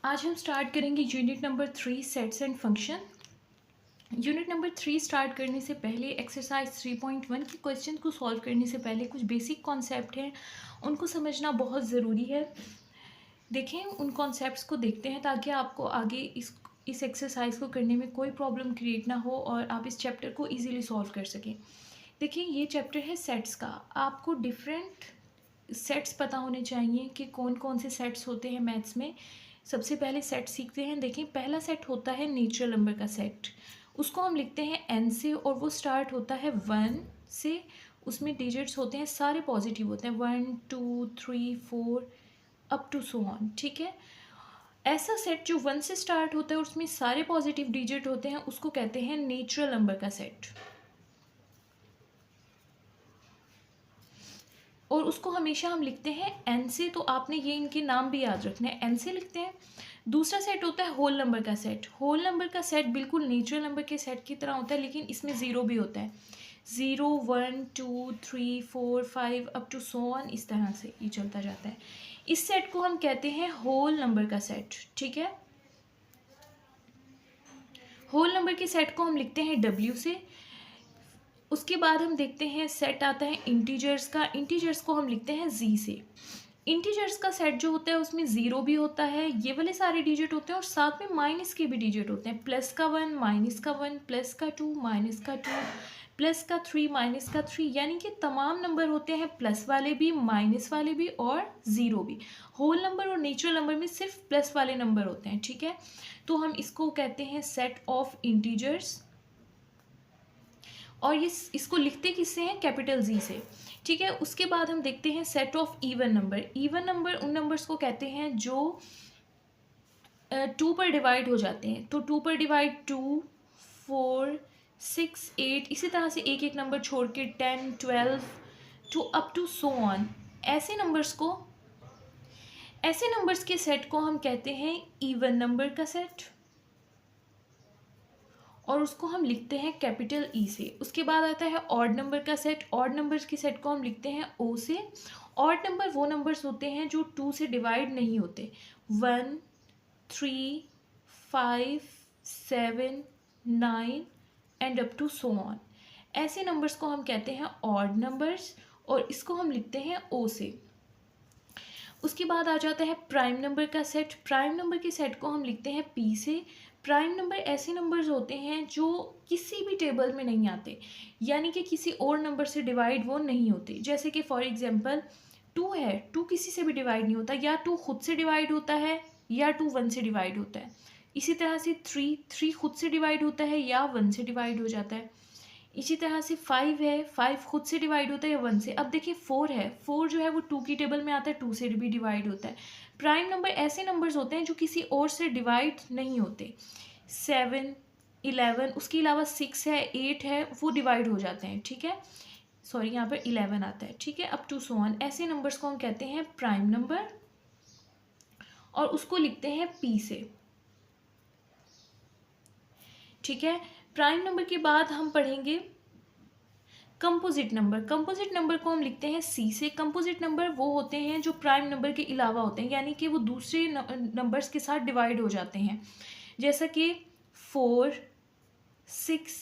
आज हम स्टार्ट करेंगे unit number 3 sets and function. Unit number 3 start करने से पहले एक्सरसाइज 3.1 के क्वेश्चन को सॉल्व करने से पहले कुछ बेसिक कॉन्सेप्ट हैं, उनको समझना बहुत ज़रूरी है। देखें, उन कॉन्सेप्ट्स को देखते हैं ताकि आपको आगे इस एक्सरसाइज को करने में कोई प्रॉब्लम क्रिएट ना हो और आप इस चैप्टर को ईजिली सॉल्व कर सकें। देखिए, ये चैप्टर है सेट्स का। आपको डिफरेंट सेट्स पता होने चाहिए कि कौन कौन से सेट्स होते हैं मैथ्स में। सबसे पहले सेट सीखते हैं। देखिए, पहला सेट होता है नेचुरल नंबर का सेट। उसको हम लिखते हैं एन से और वो स्टार्ट होता है 1 से। उसमें डिजिट्स होते हैं, सारे पॉजिटिव होते हैं, 1 2 3 4 अप टू सो ऑन। ठीक है, ऐसा सेट जो 1 से स्टार्ट होता है और उसमें सारे पॉजिटिव डिजिट होते हैं उसको कहते हैं नेचुरल नंबर का सेट। और उसको हमेशा हम लिखते हैं एन से, तो आपने ये इनके नाम भी याद रखना है, एन से लिखते हैं। दूसरा सेट होता है होल नंबर का सेट। होल नंबर का सेट बिल्कुल नेचुरल नंबर के सेट की तरह होता है, लेकिन इसमें ज़ीरो भी होता है। 0 1 2 3 4 5 अप टू सो ऑन, इस तरह से ये चलता जाता है। इस सेट को हम कहते हैं होल नंबर का सेट। ठीक है, होल नंबर के सेट को हम लिखते हैं डब्ल्यू से। उसके बाद हम देखते हैं सेट आता है इंटीजर्स का। इंटीजर्स को हम लिखते हैं जी से। इंटीजर्स का सेट जो होता है उसमें ज़ीरो भी होता है, ये वाले सारे डिजिट होते हैं और साथ में माइनस के भी डिजिट होते हैं। प्लस का 1, माइनस का 1, प्लस का 2, माइनस का 2, प्लस का 3, माइनस का 3, यानी कि तमाम नंबर होते हैं, प्लस वाले भी, माइनस वाले भी और ज़ीरो भी। होल नंबर और नेचुरल नंबर में सिर्फ प्लस वाले नंबर होते हैं। ठीक है, तो हम इसको कहते हैं सेट ऑफ इंटीजर्स। और ये इसको लिखते किससे हैं? कैपिटल जी से। ठीक है, उसके बाद हम देखते हैं set of even number. Even number उन नंबर्स को कहते हैं जो 2 पर डिवाइड हो जाते हैं। तो 2 पर डिवाइड 2 4 6 8, इसी तरह से एक एक नंबर छोड़ के 10 12 two up to so on. ऐसे नंबर्स के सेट को हम कहते हैं इवन नंबर का सेट और उसको हम लिखते हैं कैपिटल ई से। उसके बाद आता है ऑड नंबर का सेट। ऑड नंबर्स के सेट को हम लिखते हैं ओ से। ऑड नंबर वो नंबर्स होते हैं जो 2 से डिवाइड नहीं होते। 1 3 5 7 9 and up to so on. ऐसे नंबर्स को हम कहते हैं ऑड नंबर्स और इसको हम लिखते हैं ओ से। उसके बाद आ जाता है प्राइम नंबर का सेट। प्राइम नंबर के सेट को हम लिखते हैं पी से। प्राइम नंबर ऐसे नंबर्स होते हैं जो किसी भी टेबल में नहीं आते, यानी कि किसी और नंबर से डिवाइड वो नहीं होते। जैसे कि फॉर एग्जांपल 2 है, 2 किसी से भी डिवाइड नहीं होता, या 2 खुद से डिवाइड होता है या 2 1 से डिवाइड होता है। इसी तरह से 3 खुद से डिवाइड होता है या 1 से डिवाइड हो जाता है। इसी तरह से 5 है, 5 खुद से डिवाइड होता है या 1 से। अब देखिए 4 है, 4 जो है वो 2 की टेबल में आता है, 2 से भी डिवाइड होता है। प्राइम नंबर ऐसे नंबर्स होते हैं जो किसी और से डिवाइड नहीं होते। 7 11, उसके अलावा 6 है, 8 है, वो डिवाइड हो जाते हैं। ठीक है, सॉरी यहाँ पर 11 आता है। ठीक है, अप टू सो ऑन। ऐसे नंबर्स को हम कहते हैं प्राइम नंबर और उसको लिखते हैं पी से। ठीक है, प्राइम नंबर के बाद हम पढ़ेंगे कंपोजिट नंबर। कंपोजिट नंबर को हम लिखते हैं सी से। कंपोजिट नंबर वो होते हैं जो प्राइम नंबर के अलावा होते हैं, यानी कि वो दूसरे नंबर्स के साथ डिवाइड हो जाते हैं। जैसा कि 4 6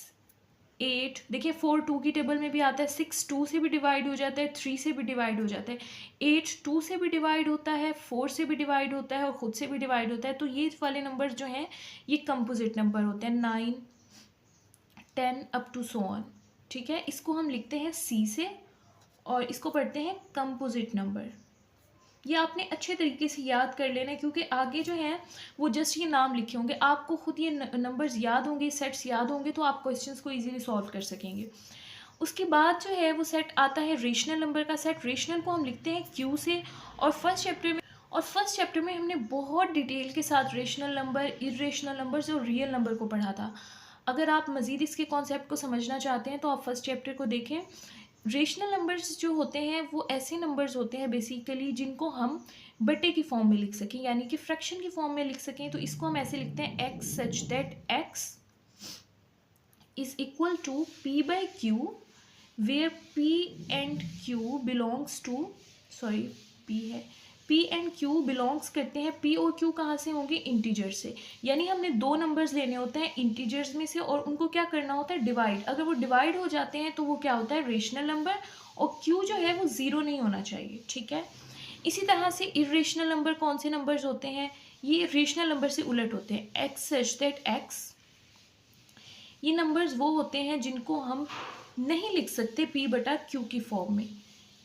8, देखिए 4 2 की टेबल में भी आता है, 6 2 से भी डिवाइड हो जाता है, 3 से भी डिवाइड हो जाता है, 8 2 से भी डिवाइड होता है, 4 से भी डिवाइड होता है और ख़ुद से भी डिवाइड होता है। तो ये वाले नंबर जो हैं ये कंपोजिट नंबर होते हैं, 9 10 अप टू सो ऑन। ठीक है, इसको हम लिखते हैं सी से और इसको पढ़ते हैं कंपोजिट नंबर। ये आपने अच्छे तरीके से याद कर लेना है, क्योंकि आगे जो है वो जस्ट ये नाम लिखे होंगे, आपको खुद ये नंबर्स याद होंगे, सेट्स याद होंगे, तो आप क्वेश्चंस को इजीली सॉल्व कर सकेंगे। उसके बाद जो है वो सेट आता है रेशनल नंबर का सेट। रेशनल को हम लिखते हैं क्यू से। और फर्स्ट चैप्टर में हमने बहुत डिटेल के साथ रेशनल नंबर, इरेशनल नंबर्स और रियल नंबर को पढ़ा था। अगर आप मज़ीद इसके कॉन्सेप्ट को समझना चाहते हैं तो आप फर्स्ट चैप्टर को देखें। रेशनल नंबर्स जो होते हैं वो ऐसे नंबर्स होते हैं बेसिकली जिनको हम बटे की फॉर्म में लिख सकें, यानी कि फ्रैक्शन की फॉर्म में लिख सकें। तो इसको हम ऐसे लिखते हैं x such that x is equal to p by q, where p and q belongs to, sorry p है, P एंड Q बिलोंग्स करते हैं, P और Q कहाँ से होंगे, इंटीजर से। यानी हमने दो नंबर्स लेने होते हैं इंटीजर्स में से और उनको क्या करना होता है, डिवाइड। अगर वो डिवाइड हो जाते हैं तो वो क्या होता है, रेशनल नंबर, और Q जो है वो ज़ीरो नहीं होना चाहिए, ठीक है। इसी तरह से इरेशनल नंबर कौन से नंबर्स होते हैं, ये रेशनल नंबर से उलट होते हैं। एक्स सच दैट एक्स, ये नंबर्स वो होते हैं जिनको हम नहीं लिख सकते P बटा Q की फॉर्म में,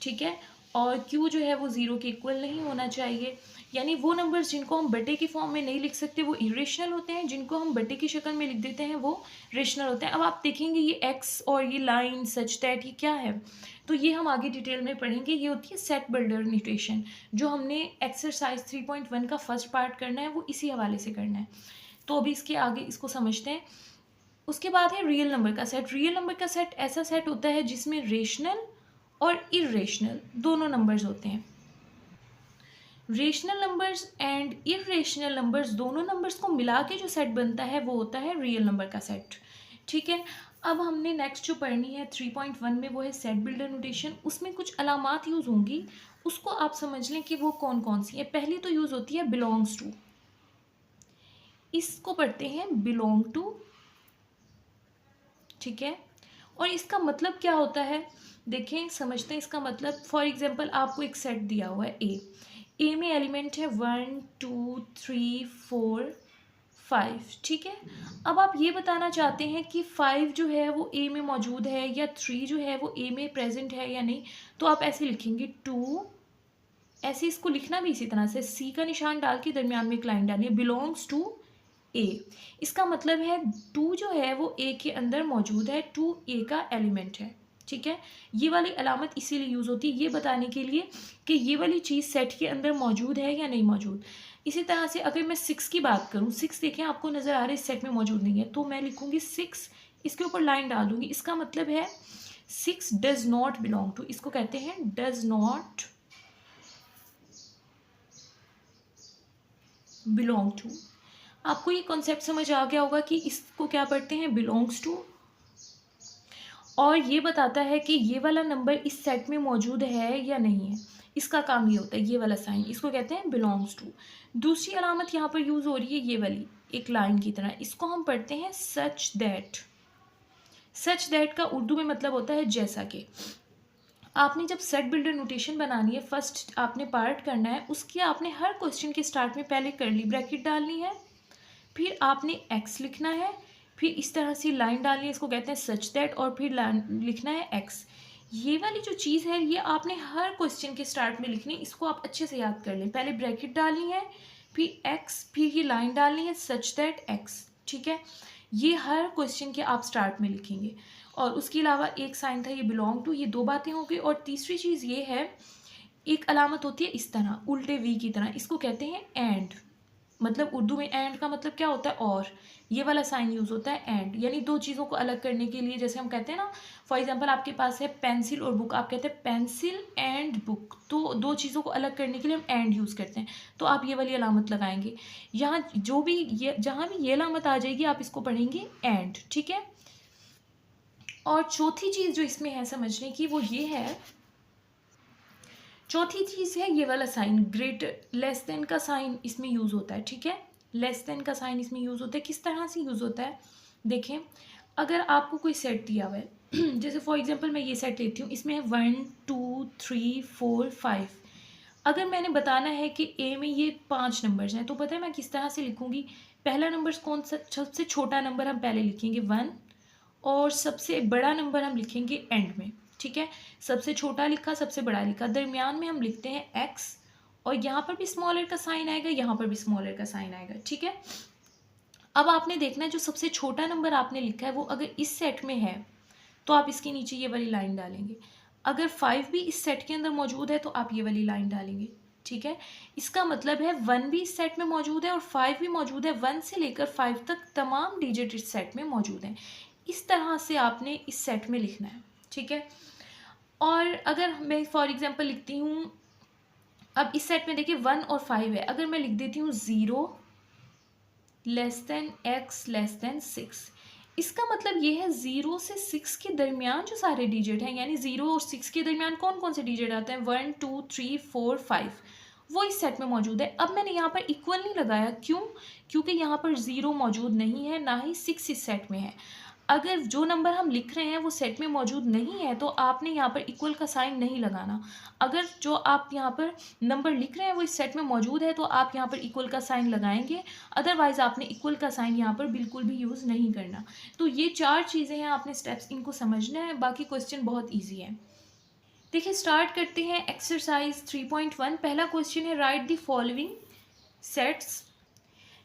ठीक है। और Q जो है वो ज़ीरो के इक्वल नहीं होना चाहिए। यानी वो नंबर्स जिनको हम बटे की फॉर्म में नहीं लिख सकते वो इरेशनल होते हैं, जिनको हम बटे की शक्ल में लिख देते हैं वो रेशनल होते हैं। अब आप देखेंगे ये x और ये लाइन सच दैट ये क्या है, तो ये हम आगे डिटेल में पढ़ेंगे। ये होती है सेट बिल्डर नोटेशन, जो हमने एक्सरसाइज 3.1 का फर्स्ट पार्ट करना है वो इसी हवाले से करना है। तो अभी इसके आगे इसको समझते हैं। उसके बाद है रियल नंबर का सेट। रियल नंबर का सेट ऐसा सेट होता है जिसमें रेशनल और इरेशनल दोनों नंबर्स होते हैं। Rational numbers and irrational numbers दोनों नंबर्स को मिला के जो सेट बनता है वो होता है रियल नंबर का सेट, ठीक है। अब हमने नेक्स्ट जो पढ़नी है 3.1 में वो है सेट बिल्डर नोटेशन। उसमें कुछ अलामात यूज़ होंगी, उसको आप समझ लें कि वो कौन कौन सी है। पहली तो यूज़ होती है बिलोंग्स टू, इसको पढ़ते हैं बिलोंग टू, ठीक है। और इसका मतलब क्या होता है, देखें समझते हैं इसका मतलब। फॉर एग्जांपल आपको एक सेट दिया हुआ है ए में एलिमेंट है 1 2 3 4 5, ठीक है। अब आप ये बताना चाहते हैं कि 5 जो है वो ए में मौजूद है या 3 जो है वो ए में प्रेजेंट है या नहीं, तो आप ऐसे लिखेंगे 2, ऐसे इसको लिखना भी इसी तरह से, सी का निशान डाल के दरमियान में एक लाइन डालिए, बिलोंग्स टू ए। इसका मतलब है 2 जो है वो ए के अंदर मौजूद है, 2 ए का एलिमेंट है, ठीक है। ये वाली अलामत इसीलिए यूज़ होती है ये बताने के लिए कि ये वाली चीज़ सेट के अंदर मौजूद है या नहीं मौजूद। इसी तरह से अगर मैं 6 की बात करूँ, 6 देखें आपको नज़र आ रहा है इस सेट में मौजूद नहीं है, तो मैं लिखूँगी 6, इसके ऊपर लाइन डाल दूँगी। इसका मतलब है 6 डज नॉट बिलोंग टू, इसको कहते हैं डज नॉट बिलोंग टू। आपको ये कॉन्सेप्ट समझ आ गया होगा कि इसको क्या पढ़ते हैं, बिलोंग्स टू। और ये बताता है कि ये वाला नंबर इस सेट में मौजूद है या नहीं है, इसका काम ये होता है, ये वाला साइन, इसको कहते हैं बिलोंग्स टू। दूसरी अलामत यहाँ पर यूज़ हो रही है ये वाली एक लाइन की तरह, इसको हम पढ़ते हैं सच दैट। सच दैट का उर्दू में मतलब होता है जैसा कि। आपने जब सेट बिल्डर नोटेशन बनानी है, फर्स्ट आपने पार्ट करना है, उसकी आपने हर क्वेश्चन के स्टार्ट में पहले कर्ली ब्रैकेट डालनी है, फिर आपने एक्स लिखना है, फिर इस तरह से लाइन डालनी है, इसको कहते हैं सच दैट, और फिर लिखना है एक्स। ये वाली जो चीज़ है ये आपने हर क्वेश्चन के स्टार्ट में लिखनी है, इसको आप अच्छे से याद कर लें। पहले ब्रैकेट डालनी है, फिर एक्स, फिर ये लाइन डालनी है सच दैट एक्स, ठीक है। ये हर क्वेश्चन के आप स्टार्ट में लिखेंगे। और उसके अलावा एक साइन था ये बिलोंग टू, ये दो बातें हो गई। और तीसरी चीज़ ये है, एक अलामत होती है इस तरह उल्टे वी की तरह, इसको कहते हैं एंड। मतलब उर्दू में एंड का मतलब क्या होता है, और। ये वाला साइन यूज़ होता है एंड, यानी दो चीज़ों को अलग करने के लिए। जैसे हम कहते हैं ना, फॉर एग्जांपल आपके पास है पेंसिल और बुक, आप कहते हैं पेंसिल एंड बुक, तो दो चीज़ों को अलग करने के लिए हम एंड यूज़ करते हैं, तो आप ये वाली अलामत लगाएंगे। यहाँ जो भी ये जहाँ भी ये अलामत आ जाएगी आप इसको पढ़ेंगे एंड, ठीक है। और चौथी चीज़ जो इसमें है समझने की वो ये है, चौथी चीज़ है ये वाला साइन, ग्रेटर लेस देन का साइन इसमें यूज़ होता है, ठीक है। लेस देन का साइन इसमें यूज़ होता है। किस तरह से यूज़ होता है, देखें। अगर आपको कोई सेट दिया हुआ है जैसे फॉर एग्जांपल मैं ये सेट लेती हूँ, इसमें है 1 2 3 4 5। अगर मैंने बताना है कि ए में ये 5 नंबर्स हैं, तो पता है मैं किस तरह से लिखूँगी। पहला नंबर कौन सा, सबसे छोटा नंबर हम पहले लिखेंगे 1, और सबसे बड़ा नंबर हम लिखेंगे एंड में, ठीक है। सबसे छोटा लिखा, सबसे बड़ा लिखा, दरमियान में हम लिखते हैं एक्स, और यहाँ पर भी स्मॉलर का साइन आएगा, यहाँ पर भी स्मॉलर का साइन आएगा, ठीक है। अब आपने देखना है जो सबसे छोटा नंबर आपने लिखा है वो अगर इस सेट में है तो आप इसके नीचे ये वाली लाइन डालेंगे। अगर 5 भी इस सेट के अंदर मौजूद है तो आप ये वाली लाइन डालेंगे, ठीक है। इसका मतलब है 1 भी इस सेट में मौजूद है और 5 भी मौजूद है। 1 से लेकर 5 तक तमाम डिजिट इस सेट में मौजूद हैं। इस तरह से आपने इस सेट में लिखना है, ठीक है। और अगर मैं फॉर एग्जांपल लिखती हूँ, अब इस सेट में देखिए 1 और 5 है, अगर मैं लिख देती हूँ 0 less than x less than 6, इसका मतलब ये है 0 से 6 के दरमियान जो सारे डिजिट हैं, यानी 0 और 6 के दरमियान कौन कौन से डिजिट आते हैं, 1 2 3 4 5, वो इस सेट में मौजूद है। अब मैंने यहाँ पर इक्वल नहीं लगाया, क्यों? क्योंकि यहाँ पर 0 मौजूद नहीं है, ना ही 6 इस सेट में है। अगर जो नंबर हम लिख रहे हैं वो सेट में मौजूद नहीं है तो आपने यहाँ पर इक्वल का साइन नहीं लगाना। अगर जो आप यहाँ पर नंबर लिख रहे हैं वो इस सेट में मौजूद है तो आप यहाँ पर इक्वल का साइन लगाएंगे, अदरवाइज़ आपने इक्वल का साइन यहाँ पर बिल्कुल भी यूज़ नहीं करना। तो ये 4 चीज़ें हैं, आपने स्टेप्स इनको समझना है, बाकी क्वेश्चन बहुत ईजी है। देखिए स्टार्ट करते हैं एक्सरसाइज 3.1। पहला क्वेश्चन है right the following sets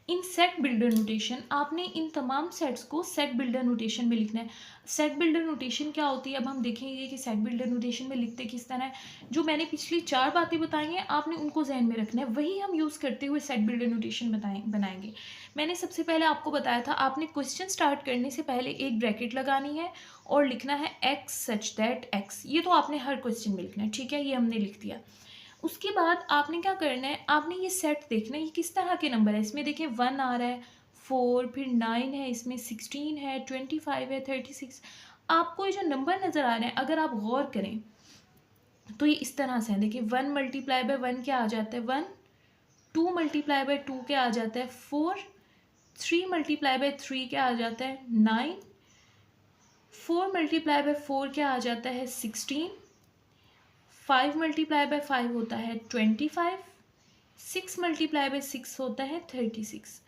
in set builder notation. आपने इन तमाम सेट्स को सेट बिल्डर नोटेशन में लिखना है। सेट बिल्डर नोटेशन क्या होती है अब हम देखेंगे कि सेट बिल्डर नोटेशन में लिखते किस तरह है। जो मैंने पिछली 4 बातें बताई हैं आपने उनको जहन में रखना है, वही हम यूज़ करते हुए सेट बिल्डर नोटेशन बनाएंगे। मैंने सबसे पहले आपको बताया था आपने क्वेश्चन स्टार्ट करने से पहले एक ब्रैकेट लगानी है और लिखना है एक्स सच दैट एक्स। ये तो आपने हर क्वेश्चन में लिखना है, ठीक है, ये हमने लिख दिया। उसके बाद आपने क्या करना है, आपने ये सेट देखना है ये किस तरह के नंबर है। इसमें देखिए 1 आ रहा है, 4, फिर 9 है, इसमें 16 है, 25 है, 36। आपको ये जो नंबर नज़र आ रहे हैं अगर आप गौर करें तो ये इस तरह से हैं। देखिए 1 मल्टीप्लाई बाय 1 क्या आ जाता है 1, 2 मल्टीप्लाई बाय 2 क्या आ जाता है 4, 3 मल्टीप्लाई बाय 3 क्या आ जाता है 9, 4 मल्टीप्लाई बाय 4 क्या आ जाता है 16, 5 मल्टीप्लाई बाय 5 होता है 25, 6 मल्टीप्लाई बाय 6 होता है 36।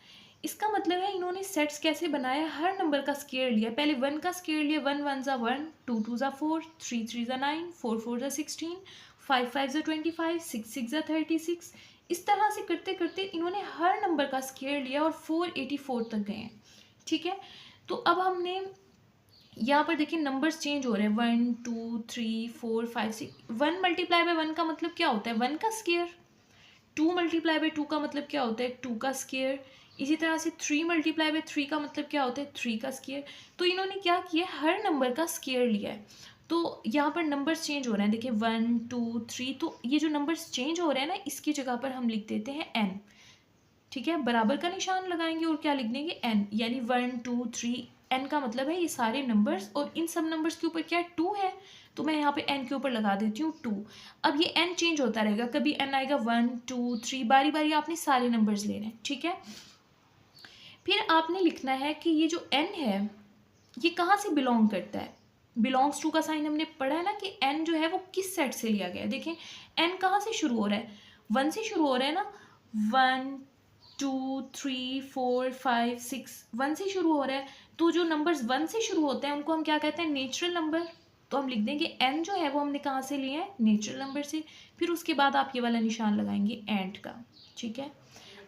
इसका मतलब है इन्होंने सेट्स कैसे बनाया, हर नंबर का स्क्वायर लिया। पहले 1 का स्क्वायर लिया, 1 1 ज़ा 1, 2 2 ज़ा 4, 3 3 ज़ा 9, 4 4 ज़ा 16, 5 5 ज़ा 25, 6 6 ज़ा 36। इस तरह से करते करते इन्होंने हर नंबर का स्क्वायर लिया और 484 तक गए हैं, ठीक है। तो अब हमने यहाँ पर देखिए नंबर्स चेंज हो रहे हैं 1 2 3 4 5 6। 1 मल्टीप्लाई बाय 1 का मतलब क्या होता है 1 का स्क्वायर। 2 मल्टीप्लाई बाय 2 का मतलब क्या होता है 2 का स्क्वायर। इसी तरह से 3 मल्टीप्लाई बाय 3 का मतलब क्या होता है 3 का स्क्वायर। तो इन्होंने क्या किया, हर नंबर का स्क्वायर लिया है। तो यहाँ पर नंबर्स चेंज हो रहे हैं, देखिए 1 2 3। तो ये जो नंबर्स चेंज हो रहे हैं ना, इसकी जगह पर हम लिख देते हैं n, ठीक है। बराबर का निशान लगाएंगे और क्या लिख देंगे n, यानी 1 2 3। n का मतलब है ये सारे नंबर्स, और इन सब नंबर्स के ऊपर क्या है 2 है, तो मैं यहाँ पे n के ऊपर लगा देती हूँ 2। अब ये n चेंज होता रहेगा, कभी n आएगा 1 2 3, बारी बारी आपने सारे नंबर्स लेने हैं, ठीक है। फिर आपने लिखना है कि ये जो n है ये कहाँ से बिलोंग करता है। बिलोंग्स टू का साइन हमने पढ़ा है ना कि n जो है वो किस सेट से लिया गया है। देखें n कहाँ से शुरू हो रहा है, 1 से शुरू हो रहा है ना, 1 2 3 4 5 6, 1 से शुरू हो रहा है। तो जो नंबर्स 1 से शुरू होते हैं उनको हम क्या कहते हैं नेचुरल नंबर। तो हम लिख देंगे n जो है वो हमने कहाँ से लिए हैं नेचुरल नंबर से। फिर उसके बाद आप ये वाला निशान लगाएंगे एंड का, ठीक है।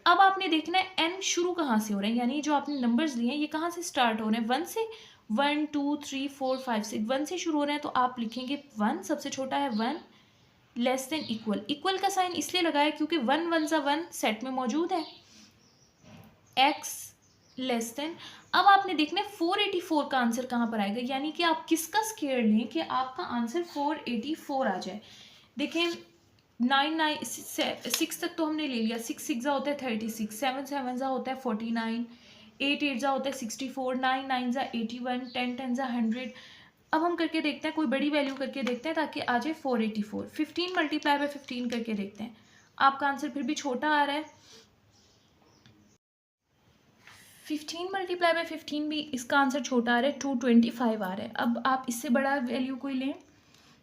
अब आपने देखना है n शुरू कहाँ से हो रहे हैं, यानी जो आपने नंबर्स लिए हैं ये कहाँ से स्टार्ट हो रहे हैं 1 से। 1 2 3 4 5 6 1 से शुरू हो रहे हैं, तो आप लिखेंगे 1, सबसे छोटा है 1, लेस देन इक्वल। इक्वल का साइन इसलिए लगाया क्योंकि 1 1 ज़ा 1 सेट में मौजूद है, x लेस देन। अब आपने देखना है 484 का आंसर कहाँ पर आएगा, यानी कि आप किसका स्क्वायर लें कि आपका आंसर 484 आ जाए। देखें 6 तक तो हमने ले लिया, 6 6 होता है 36, 7 7 होता है 49, 8 8 होता है 64, 9 9 81, 10 10 100। अब हम करके देखते हैं, कोई बड़ी वैल्यू करके देखते हैं ताकि आ जाए 484। 15 मल्टीप्लाई बाय 15 करके देखते हैं, आपका आंसर फिर भी छोटा आ रहा है। 15 मल्टीप्लाई बाय 15 भी इसका आंसर छोटा आ रहा है, 225 आ रहा है। अब आप इससे बड़ा वैल्यू कोई लें,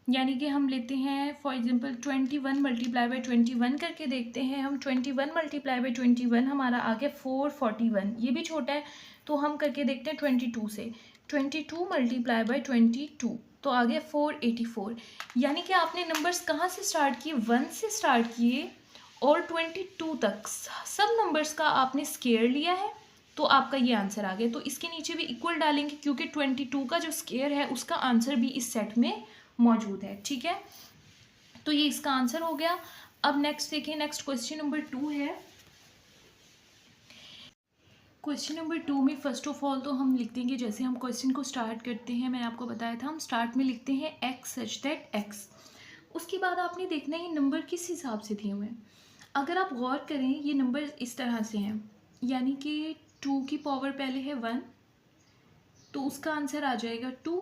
यानी कि हम लेते हैं फॉर एग्जांपल 21 मल्टीप्लाई बाय 21 करके देखते हैं हम। 21 मल्टीप्लाई बाय 21 हमारा आ गया 441, ये भी छोटा है। तो हम करके देखते हैं 22 से, 22 मल्टीप्लाई बाय 22 तो आ गया 484। यानी कि आपने नंबर्स कहाँ से स्टार्ट किए 1 से स्टार्ट किए और 22 तक सब नंबर्स का आपने स्क्वायर लिया है, तो आपका ये आंसर आ गया। तो इसके नीचे भी इक्वल डालेंगे क्योंकि 22 का जो स्क्वायर है उसका आंसर भी इस सेट में मौजूद है, ठीक है। तो ये इसका आंसर हो गया। अब नेक्स्ट देखिए, नेक्स्ट क्वेश्चन नंबर 2 है। क्वेश्चन नंबर 2 में फर्स्ट ऑफ ऑल तो हम लिख देंगे, जैसे हम क्वेश्चन को स्टार्ट करते हैं मैंने आपको बताया था, हम स्टार्ट में लिखते हैं एक्स सच दैट एक्स। उसके बाद आपने देखना है ये नंबर किस हिसाब से दिए हुए हैं। अगर आप गौर करें ये नंबर इस तरह से हैं, यानी कि 2 की पावर पहले है 1, तो उसका आंसर आ जाएगा 2।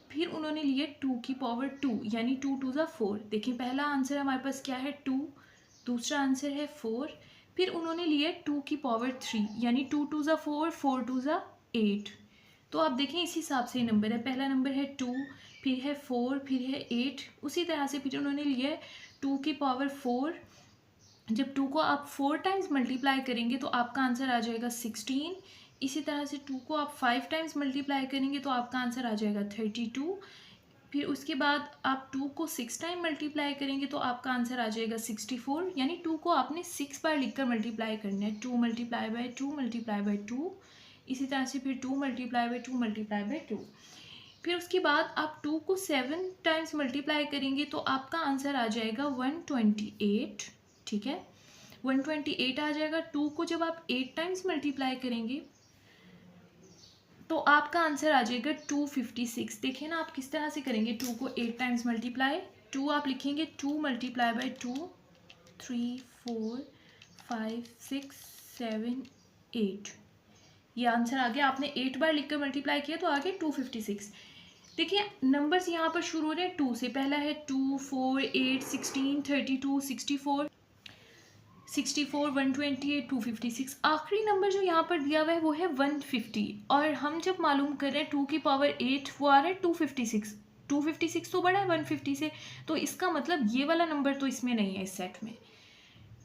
फिर उन्होंने लिए 2 की पावर 2, यानी 2 2 ज़ा 4। देखिए पहला आंसर हमारे पास क्या है 2, दूसरा आंसर है 4। फिर उन्होंने लिया 2 की पावर 3, यानी 2 2 ज़ा 4, 4 2 ज़ा 8। तो आप देखें इस हिसाब से नंबर है, पहला नंबर है 2, फिर है 4, फिर है 8। उसी तरह से फिर उन्होंने लिया है 2 की पावर 4। जब 2 को आप 4 टाइम्स मल्टीप्लाई करेंगे तो आपका आंसर आ जाएगा 16। इसी तरह से 2 को आप 5 टाइम्स मल्टीप्लाई करेंगे तो आपका आंसर आ जाएगा 32। फिर उसके बाद आप 2 को 6 टाइम मल्टीप्लाई करेंगे तो आपका आंसर आ जाएगा 64। यानी 2 को आपने 6 बार लिखकर मल्टीप्लाई करना है, 2 मल्टीप्लाई बाय 2 मल्टीप्लाई बाय 2। इसी तरह से फिर 2 मल्टीप्लाई बाय 2 मल्टीप्लाई बाय 2। फिर उसके बाद आप 2 को 7 टाइम्स मल्टीप्लाई करेंगे तो आपका आंसर आ जाएगा 128। ठीक है, 128 आ जाएगा। 2 को जब आप 8 टाइम्स मल्टीप्लाई करेंगे तो आपका आंसर आ जाएगा 256। देखिए ना आप किस तरह से करेंगे 2 को 8 टाइम्स मल्टीप्लाई। 2 आप लिखेंगे 2 मल्टीप्लाई बाय 2, 3 4 5 6 7 8। ये आंसर आ गया। आपने 8 बार लिखकर मल्टीप्लाई किया तो आ गया 256। देखिए नंबर्स यहाँ पर शुरू हो रहे हैं 2 से। पहला है 2 4 8 16 32 64 64 128 256। आखिरी नंबर जो यहाँ पर दिया हुआ है वो है 150। और हम जब मालूम कर रहे हैं 2 की पावर 8 वो आ रहा है 256। 256 तो बड़ा है 150 से, तो इसका मतलब ये वाला नंबर तो इसमें नहीं है इस सेट में।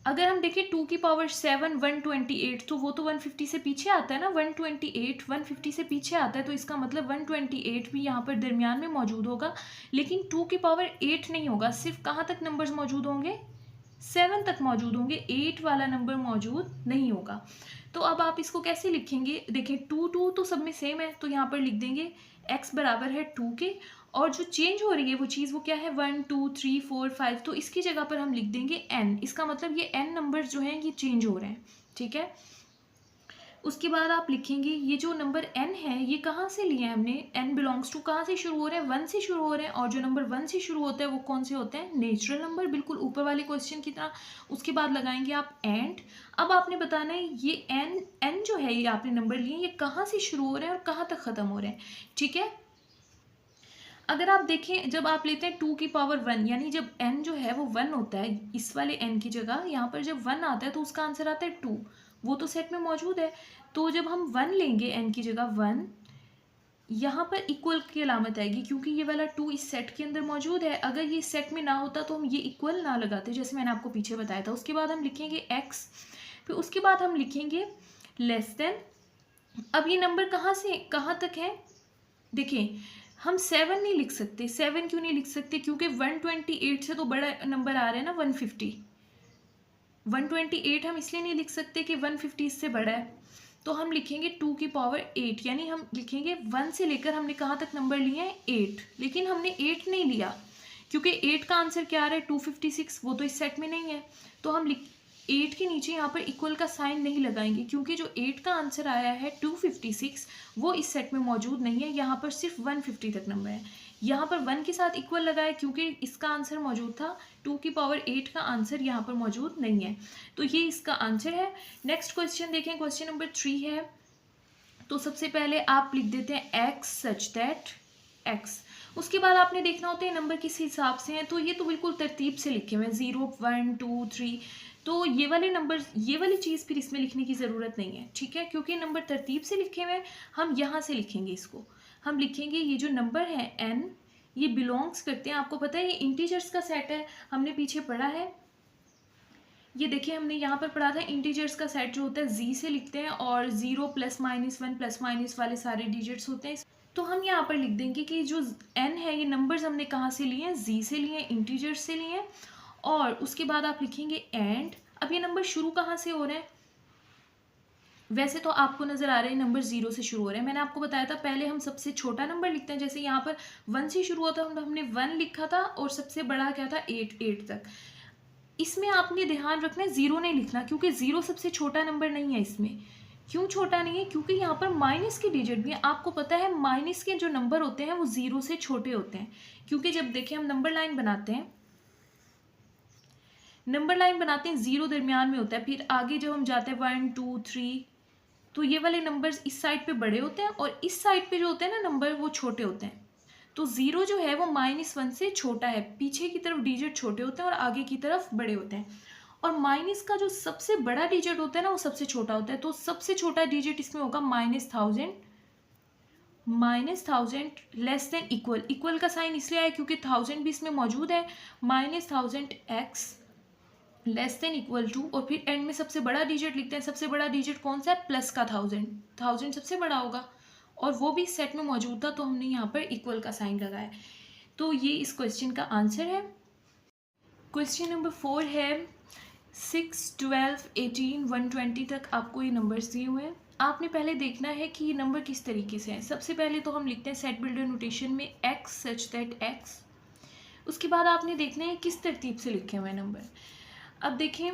अगर हम देखें 2 की पावर 7 128 तो वो तो 150 से पीछे आता है ना। 128 150 से पीछे आता है तो इसका मतलब 128 भी यहाँ पर दरमियान में मौजूद होगा, लेकिन 2 की पावर 8 नहीं होगा। सिर्फ कहाँ तक नंबर्स मौजूद होंगे, 7 तक मौजूद होंगे, 8 वाला नंबर मौजूद नहीं होगा। तो अब आप इसको कैसे लिखेंगे, देखिए 2 2 तो सब में सेम है तो यहाँ पर लिख देंगे x बराबर है 2 के, और जो चेंज हो रही है वो चीज़ वो क्या है 1 2 3 4 5। तो इसकी जगह पर हम लिख देंगे n। इसका मतलब ये n नंबर जो हैं ये चेंज हो रहे हैं। ठीक है, उसके बाद आप लिखेंगे ये जो नंबर n है ये कहाँ से लिए हैं हमने, n बिलोंग्स टू कहाँ से शुरू हो रहे हैं, 1 से शुरू हो रहे हैं। और जो नंबर 1 से शुरू होता है वो कौन से होते हैं, नेचुरल नंबर, बिल्कुल ऊपर वाले क्वेश्चन की तरह। उसके बाद लगाएंगे आप एंड। अब आपने बताना है ये n जो है ये आपने नंबर लिए ये कहाँ से शुरू हो रहे हैं और कहाँ तक ख़त्म हो रहे हैं। ठीक है, अगर आप देखें जब आप लेते हैं 2 की पावर 1, यानी जब n जो है वो 1 होता है, इस वाले n की जगह यहाँ पर जब 1 आता है तो उसका आंसर आता है 2। वो तो सेट में मौजूद है। तो जब हम 1 लेंगे n की जगह 1, यहाँ पर इक्वल की अलामत आएगी क्योंकि ये वाला 2 इस सेट के अंदर मौजूद है। अगर ये सेट में ना होता तो हम ये इक्वल ना लगाते, जैसे मैंने आपको पीछे बताया था। उसके बाद हम लिखेंगे x, फिर उसके बाद हम लिखेंगे लेस देन। अब ये नंबर कहाँ से कहाँ तक है, देखिए हम 7 नहीं लिख सकते। 7 क्यों नहीं लिख सकते, क्योंकि 128 से तो बड़ा नंबर आ रहा है ना 150। 128 हम इसलिए नहीं लिख सकते कि 150 इससे बड़ा है, तो हम लिखेंगे 2 की पावर 8। यानी हम लिखेंगे 1 से लेकर हमने कहाँ तक नंबर लिए हैं 8, लेकिन हमने 8 नहीं लिया क्योंकि 8 का आंसर क्या आ रहा है 256, वो तो इस सेट में नहीं है। तो हम 8 के नीचे यहाँ पर इक्वल का साइन नहीं लगाएंगे क्योंकि जो 8 का आंसर आया है 256 वो इस सेट में मौजूद नहीं है। यहाँ पर सिर्फ 150 तक नंबर है। यहाँ पर 1 के साथ इक्वल लगाए क्योंकि इसका आंसर मौजूद था, 2 की पावर 8 का आंसर यहाँ पर मौजूद नहीं है। तो ये इसका आंसर है। नेक्स्ट क्वेश्चन देखें, क्वेश्चन नंबर 3 है। तो सबसे पहले आप लिख देते हैं x सच दैट x। उसके बाद आपने देखना होता है नंबर किस हिसाब से हैं, तो ये तो बिल्कुल तरतीब से लिखे हुए हैं 0 1 2 3। तो ये वाले नंबर, ये वाली चीज़ फिर इसमें लिखने की ज़रूरत नहीं है। ठीक है, क्योंकि नंबर तरतीब से लिखे हुए हैं। हम यहाँ से लिखेंगे इसको, हम लिखेंगे ये जो नंबर है n ये बिलोंग्स करते हैं, आपको पता है ये इंटीजर्स का सेट है, हमने पीछे पढ़ा है। ये देखिए हमने यहाँ पर पढ़ा था इंटीजर्स का सेट जो होता है z से लिखते हैं, और 0 प्लस माइनस 1 प्लस माइनस वाले सारे डिजिट्स होते हैं। तो हम यहाँ पर लिख देंगे कि जो n है ये नंबर्स हमने कहाँ से लिए हैं, z से लिए हैं, इंटीजर्स से लिए हैं। और उसके बाद आप लिखेंगे एंड। अब ये नंबर शुरू कहाँ से हो रहे हैं, वैसे तो आपको नज़र आ रहे हैं नंबर 0 से शुरू हो रहे हैं। मैंने आपको बताया था पहले हम सबसे छोटा नंबर लिखते हैं, जैसे यहाँ पर 1 से शुरू होता है, हमने 1 लिखा था, और सबसे बड़ा क्या था 8 तक। इसमें आपने ध्यान रखना है 0 नहीं लिखना, क्योंकि 0 सबसे छोटा नंबर नहीं है इसमें। क्यों छोटा नहीं है, क्योंकि यहाँ पर माइनस के डिजिट भी हैं। आपको पता है माइनस के जो नंबर होते हैं वो 0 से छोटे होते हैं, क्योंकि जब देखिए हम नंबर लाइन बनाते हैं, नंबर लाइन बनाते हैं 0 दरमियान में होता है, फिर आगे जब हम जाते हैं 1 2 3 तो ये वाले नंबर्स इस साइड पे बड़े होते हैं, और इस साइड पे जो होते हैं ना नंबर वो छोटे होते हैं। तो 0 जो है वो -1 से छोटा है, पीछे की तरफ डिजिट छोटे होते हैं और आगे की तरफ बड़े होते हैं। और माइनस का जो सबसे बड़ा डिजिट होता है ना वो सबसे छोटा होता है, तो सबसे छोटा डिजिट इसमें होगा -1000, -1000 लेस देन इक्वल, इक्वल का साइन इसलिए आया क्योंकि 1000 भी इसमें मौजूद है, -1000x less than equal to, और फिर एंड में सबसे बड़ा डिजिट लिखते हैं। सबसे बड़ा डिजिट कौन सा है? प्लस का 1000, 1000 सबसे बड़ा होगा और वो भी सेट में मौजूद था, तो हमने यहाँ पर इक्वल का साइन लगाया। तो ये इस क्वेश्चन का आंसर है। क्वेश्चन नंबर 4 है 6, 12, 18, 120 तक आपको ये नंबर्स दिए हुए हैं। आपने पहले देखना है कि ये नंबर किस तरीके से हैं। सबसे पहले तो हम लिखते हैं सेट बिल्डर नोटेशन में x सच दैट x। उसके बाद आपने देखना है किस तरतीब से लिखे हुए हैं नंबर। अब देखें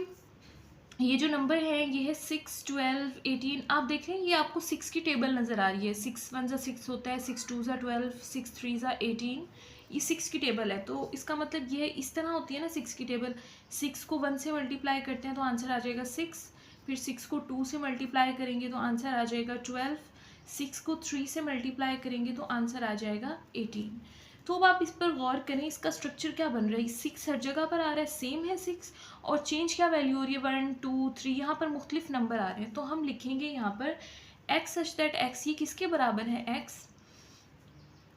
ये जो नंबर है ये है 6, 12, 18। आप देख रहे हैं ये आपको 6 की टेबल नज़र आ रही है। 6 1 ज़ा 6 होता है, 6 2 ज़ा 12, 6 3 ज़ा 18। ये 6 की टेबल है, तो इसका मतलब ये है इस तरह होती है ना 6 की टेबल। 6 को 1 से मल्टीप्लाई करते हैं तो आंसर आ जाएगा 6, फिर 6 को 2 से मल्टीप्लाई करेंगे तो आंसर आ जाएगा 12, 6 को 3 से मल्टीप्लाई करेंगे तो आंसर आ जाएगा 18। तो अब आप इस पर गौर करें, इसका स्ट्रक्चर क्या बन रहा है। 6 हर जगह पर आ रहा है, सेम है 6, और चेंज क्या वैल्यू हो रही है 1 2 3, यहाँ पर मुख्तलिफ नंबर आ रहे हैं। तो हम लिखेंगे यहाँ पर x सच दैट x, ये किसके बराबर है x।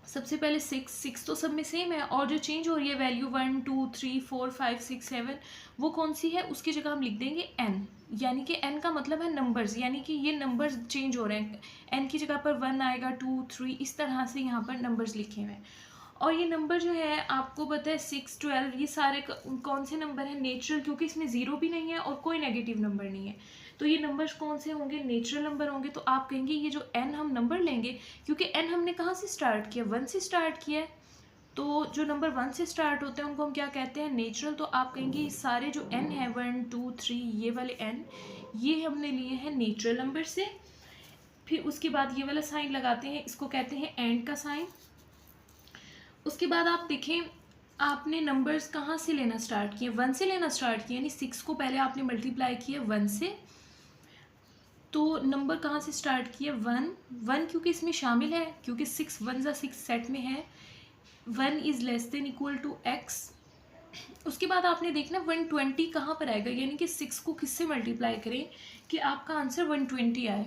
सबसे पहले 6 तो सब में सेम है, और जो चेंज हो रही है वैल्यू 1 2 3 4 5 6 7, वो कौन सी है, उसकी जगह हम लिख देंगे n। यानी कि n का मतलब है नंबर्स, यानी कि ये नंबर्स चेंज हो रहे हैं। n की जगह पर 1 आएगा, 2 3, इस तरह से यहाँ पर नंबर्स लिखे हुए हैं। और ये नंबर जो है आपको पता है 6 12 ये सारे कौन से नंबर हैं? नेचुरल, क्योंकि इसमें ज़ीरो भी नहीं है और कोई नेगेटिव नंबर नहीं है। तो ये नंबर्स कौन से होंगे? नेचुरल नंबर होंगे। तो आप कहेंगे ये जो n हम नंबर लेंगे, क्योंकि n हमने कहाँ से स्टार्ट किया? 1 से स्टार्ट किया है, तो जो नंबर 1 से स्टार्ट होते हैं उनको हम क्या कहते हैं? नेचुरल। तो आप कहेंगे ये सारे जो n है 1 2 3 ये वाले n, ये हमने लिए हैं नेचुरल नंबर से। फिर उसके बाद ये वाला साइन लगाते हैं, इसको कहते हैं एंड का साइन। उसके बाद आप देखें आपने नंबर्स कहाँ से लेना स्टार्ट किए? 1 से लेना स्टार्ट किया, यानी 6 को पहले आपने मल्टीप्लाई किया 1 से, तो नंबर कहाँ से स्टार्ट किया? 1 क्योंकि इसमें शामिल है, क्योंकि 6 1 ज़ा 6 सेट में है। 1 is less than equal to x। उसके बाद आपने देखना 120 कहाँ पर आएगा, यानी कि 6 को किससे मल्टीप्लाई करें कि आपका आंसर 120 आए।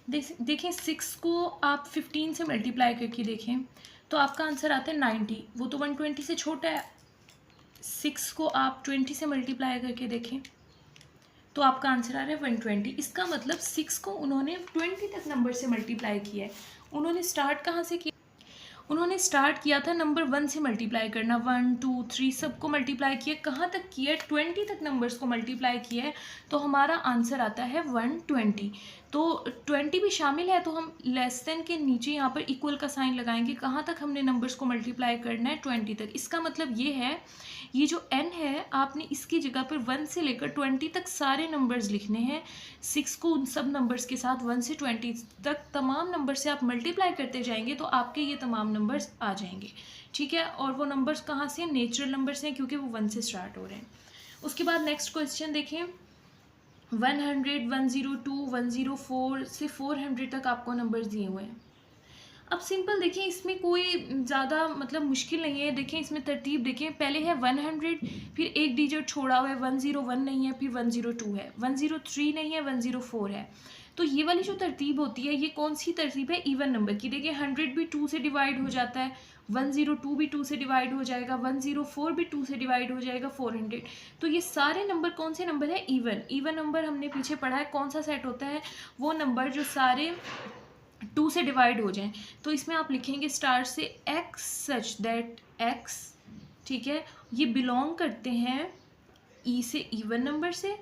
देखें 6 को आप 15 से मल्टीप्लाई करके देखें तो आपका आंसर आता है 90, वो तो 120 से छोटा है। 6 को आप 20 से मल्टीप्लाई करके देखें तो आपका आंसर आ रहा है 120। इसका मतलब 6 को उन्होंने 20 तक नंबर से मल्टीप्लाई किया है। उन्होंने स्टार्ट कहाँ से किया? उन्होंने स्टार्ट किया था नंबर 1 से मल्टीप्लाई करना, 1 2 3 सबको मल्टीप्लाई किया। कहाँ तक किया? 20 तक नंबर्स को मल्टीप्लाई किया है, तो हमारा आंसर आता है 120। तो 20 भी शामिल है, तो हम लेस देन के नीचे यहाँ पर इक्वल का साइन लगाएंगे। कहाँ तक हमने नंबर्स को मल्टीप्लाई करना है? 20 तक। इसका मतलब ये है ये जो n है आपने इसकी जगह पर 1 से लेकर 20 तक सारे नंबर्स लिखने हैं। 6 को उन सब नंबर्स के साथ 1 से 20 तक तमाम नंबर से आप मल्टीप्लाई करते जाएंगे तो आपके ये तमाम नंबर्स आ जाएंगे। ठीक है, और वो नंबर्स कहाँ से? नेचुरल नंबर्स हैं, क्योंकि वो 1 से स्टार्ट हो रहे हैं। उसके बाद नेक्स्ट क्वेश्चन देखें 100, 102, 104 से 400 तक आपको नंबर्स दिए हुए हैं। अब सिंपल देखिए, इसमें कोई ज़्यादा मतलब मुश्किल नहीं है। देखें इसमें तरतीब देखें, पहले है 100, फिर एक डिजिट छोड़ा हुआ है, 101 नहीं है, फिर 102 है, 103 नहीं है, 104 है। तो ये वाली जो तरतीब होती है ये कौन सी तरतीब है? इवन नंबर की। देखिए 100 भी 2 से डिवाइड हो जाता है, 102 भी 2 से डिवाइड हो जाएगा, 104 भी 2 से डिवाइड हो जाएगा, 400। तो ये सारे नंबर कौन से नंबर है? इवन। इवन नंबर हमने पीछे पढ़ा है कौन सा सेट होता है? वो नंबर जो सारे 2 से डिवाइड हो जाएं। तो इसमें आप लिखेंगे स्टार से x सच दैट x। ठीक है, ये बिलोंग करते हैं ई से, इवन नंबर से।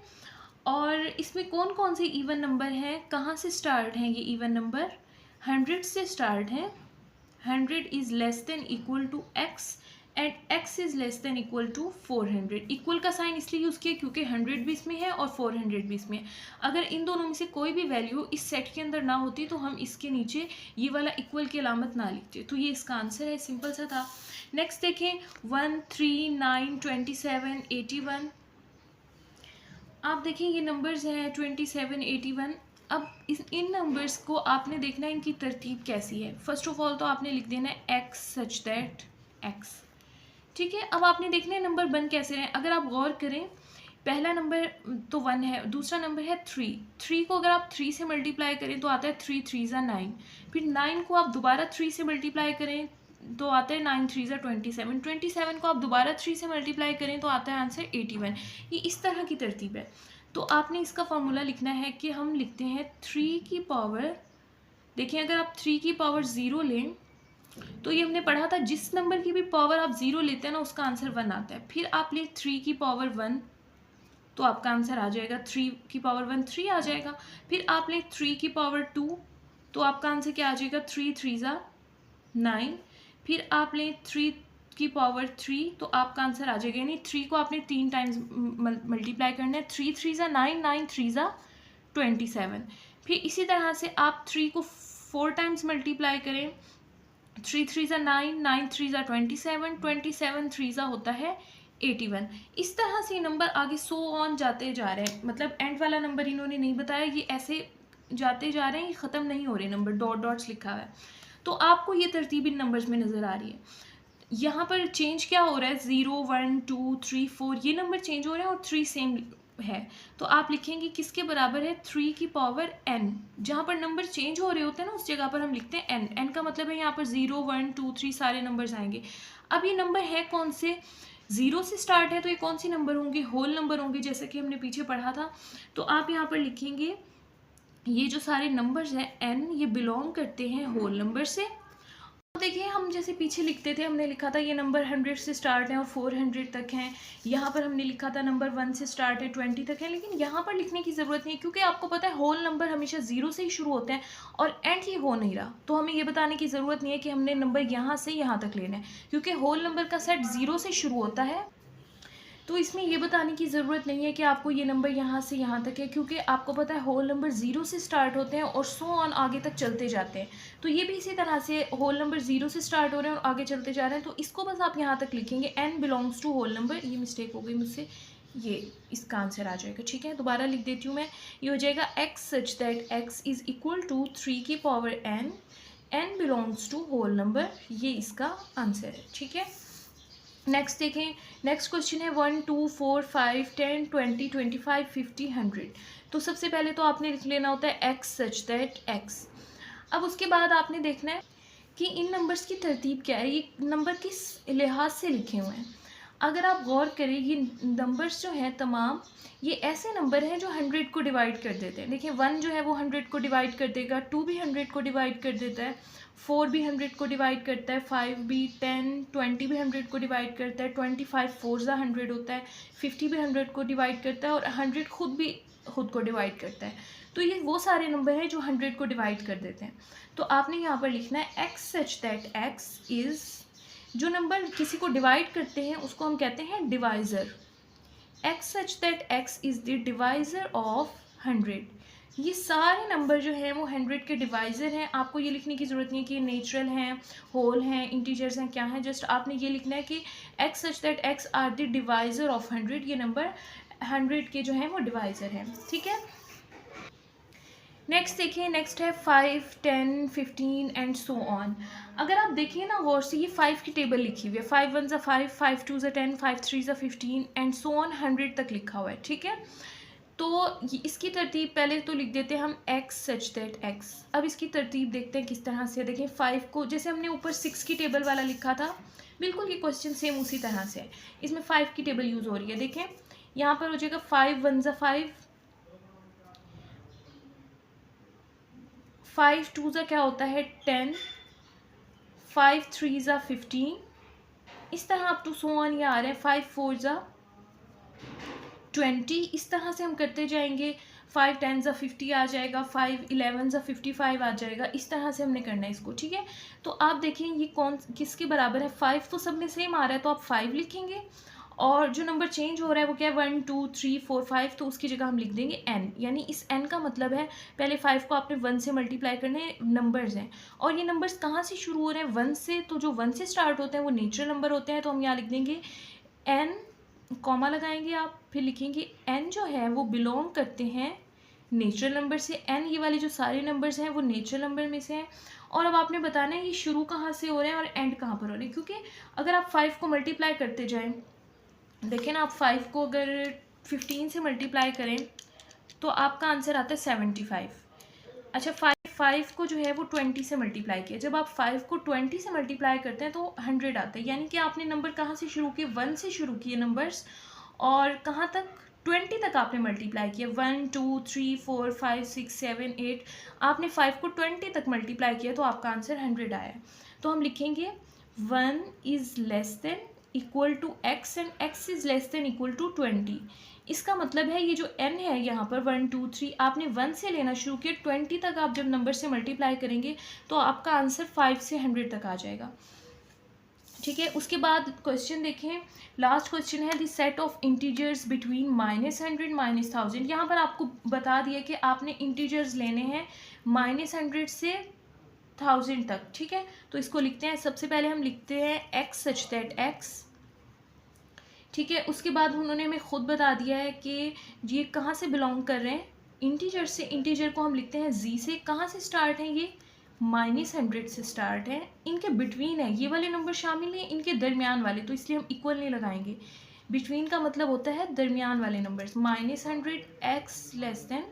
और इसमें कौन कौन से इवन नंबर हैं, कहाँ से स्टार्ट हैं ये इवन नंबर? 100 से स्टार्ट हैं। 100 is less than equal to x and x is less than equal to 400। Equal का साइन इसलिए यूज़ किया क्योंकि 100 भी इसमें है और 400 भी इसमें है। अगर इन दोनों में से कोई भी वैल्यू इस सेट के अंदर ना होती तो हम इसके नीचे ये वाला इक्वल की अलामत ना लिखते। तो ये इसका आंसर है, सिंपल सा था। नेक्स्ट देखें 1 3 9 27 81। आप देखें ये नंबर्स हैं 27 81। अब इन नंबर्स को आपने देखना है इनकी तरतीब कैसी है। फर्स्ट ऑफ ऑल तो आपने लिख देना है x सच दैट x। ठीक है, अब आपने देखना है नंबर बन कैसे रहे हैं। अगर आप गौर करें पहला नंबर तो 1 है, दूसरा नंबर है 3। 3 को अगर आप 3 से मल्टीप्लाई करें तो आता है 3 3 ज़ा 9। फिर 9 को आप दोबारा 3 से मल्टीप्लाई करें तो आता है 9 3 ज़ा 27। 27 को आप दोबारा 3 से मल्टीप्लाई करें तो आता है आंसर 81। ये इस तरह की तरतीब है। तो आपने इसका फॉर्मूला लिखना है कि हम लिखते हैं 3 की पावर, देखिए अगर आप 3 की पावर 0 लें तो ये हमने पढ़ा था जिस नंबर की भी पावर आप 0 लेते हैं ना उसका आंसर 1 आता है। फिर आप ले 3 की पावर 1 तो आपका आंसर आ जाएगा 3 की पावर 1 3 आ जाएगा। फिर आप ले 3 की पावर 2 तो आपका आंसर क्या आ जाएगा 3 3 ज़ा 9। फिर आप लें 3 की पावर 3 तो आपका आंसर आ जाएगा, यानी 3 को आपने 3 टाइम्स मल्टीप्लाई करना है। 3 3 ज़ा 9, 9 3 ज़ा 27। फिर इसी तरह से आप 3 को 4 टाइम्स मल्टीप्लाई करें। 3 3 ज़ा 9, 9 3 ज़ा 27, 27 3 ज़ा होता है 81। इस तरह से नंबर आगे सो ऑन जाते जा रहे हैं, मतलब एंड वाला नंबर इन्होंने नहीं बताया, ये ऐसे जाते जा रहे हैं, ये ख़त्म नहीं हो रहे नंबर, डॉट डॉट्स लिखा हुआ है। तो आपको ये तरतीब इन नंबर्स में नज़र आ रही है। यहाँ पर चेंज क्या हो रहा है, 0 1 2 3 4 ये नंबर चेंज हो रहे हैं और 3 सेम है। तो आप लिखेंगे किसके बराबर है 3 की पावर n। जहाँ पर नंबर चेंज हो रहे होते हैं ना उस जगह पर हम लिखते हैं n। n का मतलब है यहाँ पर 0 1 2 3 सारे नंबर्स आएंगे। अब ये नंबर है कौन से, 0 से स्टार्ट है तो ये कौन सी नंबर होंगे, होल नंबर होंगे, जैसे कि हमने पीछे पढ़ा था। तो आप यहाँ पर लिखेंगे ये जो सारे नंबर्स हैं n ये बिलोंग करते हैं होल नंबर से। देखिए हम जैसे पीछे लिखते थे, हमने लिखा था ये नंबर 100 से स्टार्ट है और 400 तक हैं। यहाँ पर हमने लिखा था नंबर 1 से स्टार्ट है 20 तक है, लेकिन यहाँ पर लिखने की ज़रूरत नहीं है क्योंकि आपको पता है होल नंबर हमेशा 0 से ही शुरू होते हैं और एंड ही हो नहीं रहा। तो हमें ये बताने की ज़रूरत नहीं है कि हमने नंबर यहाँ से यहाँ तक लेना है, क्योंकि होल नंबर का सेट 0 से शुरू होता है। तो इसमें ये बताने की ज़रूरत नहीं है कि आपको ये नंबर यहाँ से यहाँ तक है, क्योंकि आपको पता है होल नंबर 0 से स्टार्ट होते हैं और सो ऑन आगे तक चलते जाते हैं। तो ये भी इसी तरह से होल नंबर 0 से स्टार्ट हो रहे हैं और आगे चलते जा रहे हैं। तो इसको बस आप यहाँ तक लिखेंगे n belongs to whole number. ये मिस्टेक हो गई मुझसे, ये इसका आंसर आ जाएगा। ठीक है, दोबारा लिख देती हूँ मैं। ये हो जाएगा x such that x is equal to 3 की power n, n belongs to whole number, ये इसका आंसर है। ठीक है, नेक्स्ट देखें। नेक्स्ट क्वेश्चन है 1 2 4 5 10 20 25 50 100। तो सबसे पहले तो आपने लिख लेना होता है x सच दैट x। अब उसके बाद आपने देखना है कि इन नंबर्स की तरतीब क्या है, ये नंबर किस लिहाज से लिखे हुए हैं। अगर आप गौर करें ये नंबर्स जो हैं तमाम, ये ऐसे नंबर हैं जो 100 को डिवाइड कर देते हैं। देखिए 1 जो है वो 100 को डिवाइड कर देगा, 2 भी 100 को डिवाइड कर देता है, 4 भी 100 को डिवाइड करता है, 5 भी, 10 20 भी 100 को डिवाइड करता है, 25 4 ज़ा 100 होता है, 50 भी 100 को डिवाइड करता है और 100 खुद भी खुद को डिवाइड करता है। तो ये वो सारे नंबर हैं जो 100 को डिवाइड कर देते हैं। तो आपने यहाँ पर लिखना है x such that x is, जो नंबर किसी को डिवाइड करते हैं उसको हम कहते हैं divisor. x such that x is the divisor of 100। ये सारे नंबर जो हैं वो 100 के डिवाइज़र हैं। आपको ये लिखने की ज़रूरत नहीं है कि ये नेचुरल हैं, होल हैं, इंटीजर्स हैं, क्या हैं। जस्ट आपने ये लिखना है कि x such that x are the divisor of 100। ये नंबर 100 के जो हैं वो डिवाइज़र हैं। ठीक है, नेक्स्ट देखिए। नेक्स्ट है 5 10 15 एंड सो ऑन। अगर आप देखिए ना गौर से, ये 5 की टेबल लिखी हुई है। 5 1 ज़ा 5, 5 2 ज़ा 10, 5 3 ज़ा 15 एंड सो ऑन 100 तक लिखा हुआ है। ठीक है, तो इसकी तरतीब पहले तो लिख देते हैं हम x सच दैट x। अब इसकी तरतीब देखते हैं किस तरह से। देखें 5 को जैसे हमने ऊपर 6 की टेबल वाला लिखा था, बिल्कुल ये क्वेश्चन सेम उसी तरह से है। इसमें 5 की टेबल यूज़ हो रही है। देखें यहाँ पर हो जाएगा 5 1 ज़ा 5, 5 2 ज़ा क्या होता है 10, 5 3 ज़ा 15, इस तरह अप टू सो ऑन ये आ रहे हैं। 5 4 ज़ा 20, इस तरह से हम करते जाएंगे। 5 10 ज़ा 50 आ जाएगा, 5 11 ज़ा 55 आ जाएगा। इस तरह से हमने करना है इसको। ठीक है, तो आप देखें ये कौन किसके बराबर है। 5 तो सब में सेम आ रहा है तो आप 5 लिखेंगे, और जो नंबर चेंज हो रहा है वो क्या है 1 2 3 4 5, तो उसकी जगह हम लिख देंगे n। यानी इस n का मतलब है पहले 5 को आपने 1 से मल्टीप्लाई करने नंबर्स हैं, और ये नंबर्स कहाँ से शुरू हो रहे हैं 1 से। तो जो 1 से स्टार्ट होते हैं वो नेचुरल नंबर होते हैं, तो हम यहाँ लिख देंगे n, कॉमा लगाएंगे आप, फिर लिखेंगे n जो है वो बिलोंग करते हैं नेचुरल नंबर से। n ये वाले जो सारे नंबर्स हैं वो नेचुरल नंबर में से हैं। और अब आपने बताना है ये शुरू कहाँ से हो रहे हैं और एंड कहाँ पर हो रहे हैं, क्योंकि अगर आप 5 को मल्टीप्लाई करते जाएं, देखें ना आप 5 को अगर 15 से मल्टीप्लाई करें तो आपका आंसर आता है 75। अच्छा, 5 को जो है वो 20 से मल्टीप्लाई किया। जब आप 5 को 20 से मल्टीप्लाई करते हैं तो 100 आता है, यानी कि आपने नंबर कहाँ से शुरू किए, 1 से शुरू किए नंबर्स, और कहाँ तक, 20 तक आपने मल्टीप्लाई किया। 1 2 3 4 5 6 7 8, आपने 5 को 20 तक मल्टीप्लाई किया तो आपका आंसर 100 आया। तो हम लिखेंगे 1 is less than equal to x and x is less than equal to 20। इसका मतलब है ये जो n है यहाँ पर 1 2 3, आपने 1 से लेना शुरू किया, 20 तक आप जब नंबर से मल्टीप्लाई करेंगे तो आपका आंसर 5 से 100 तक आ जाएगा। ठीक है, उसके बाद क्वेश्चन देखें, लास्ट क्वेश्चन है the set of integers between -100 -1000। यहाँ पर आपको बता दिया कि आपने इंटीजर्स लेने हैं -100 से 1000 तक। ठीक है, तो इसको लिखते हैं। सबसे पहले हम लिखते हैं x सच दैट x। ठीक है, उसके बाद उन्होंने हमें खुद बता दिया है कि ये कहाँ से बिलोंग कर रहे हैं, इंटीजर से। इंटीजर को हम लिखते हैं z से। कहाँ से स्टार्ट है, ये -100 से स्टार्ट है। इनके बिटवीन है, ये वाले नंबर शामिल हैं, इनके दरमियान वाले, तो इसलिए हम इक्वल नहीं लगाएंगे। बिटवीन का मतलब होता है दरमियान वाले नंबर्स। -100 x less than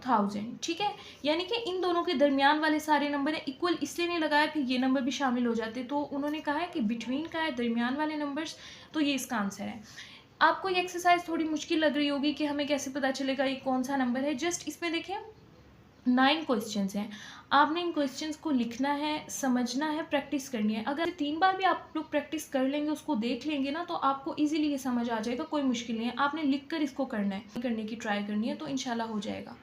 1000। ठीक है, यानी कि इन दोनों के दरमियान वाले सारे नंबर हैं। इक्वल इसलिए नहीं लगाया, फिर ये नंबर भी शामिल हो जाते। तो उन्होंने कहा है कि बिटवीन का है, दरमियान वाले नंबर्स, तो ये इसका आंसर है। आपको ये एक्सरसाइज थोड़ी मुश्किल लग रही होगी कि हमें कैसे पता चलेगा ये कौन सा नंबर है। जस्ट इसमें देखें 9 क्वेश्चंस हैं, आपने इन क्वेश्चंस को लिखना है, समझना है, प्रैक्टिस करनी है। अगर 3 बार भी आप लोग प्रैक्टिस कर लेंगे, उसको देख लेंगे ना, तो आपको इजीली ये समझ आ जाएगा, कोई मुश्किल नहीं है। आपने लिख कर इसको करना है, करने की ट्राई करनी है, तो इंशाल्लाह हो जाएगा।